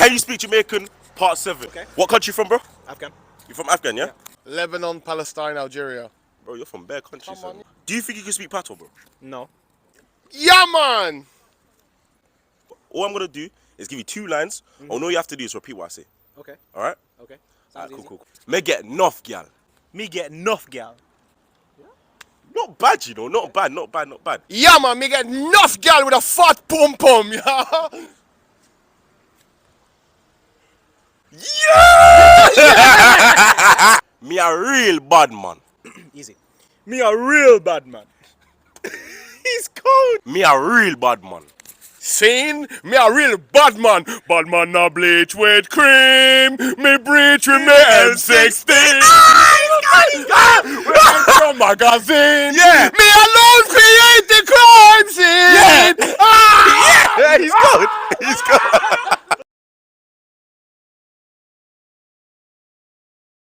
Can you speak Jamaican? Part 7. Okay. What country you from, bro? Afghan. You from Afghan, yeah? Lebanon, Palestine, Algeria. Bro, you're from bare countries. Come on. Son. Do you think you can speak Pato, bro? No. Yeah, man. All I'm gonna do is give you 2 lines, and all you have to do is repeat what I say. Okay. All right? Okay. Alright, Sounds easy. cool. Me get enough, gal. Me get enough, gal. Not bad, you know. Not bad. Yeah, man. Me get enough gal with a fat pum pum. Yeah. Me a real bad man. Easy. Me a real bad man. He's cold. Me a real bad man. Seen? Me a real bad man. Bad man na bleach with cream. Me bleach with me M16. From magazine. Yeah. Me alone create the crime scene. Yeah, he's good.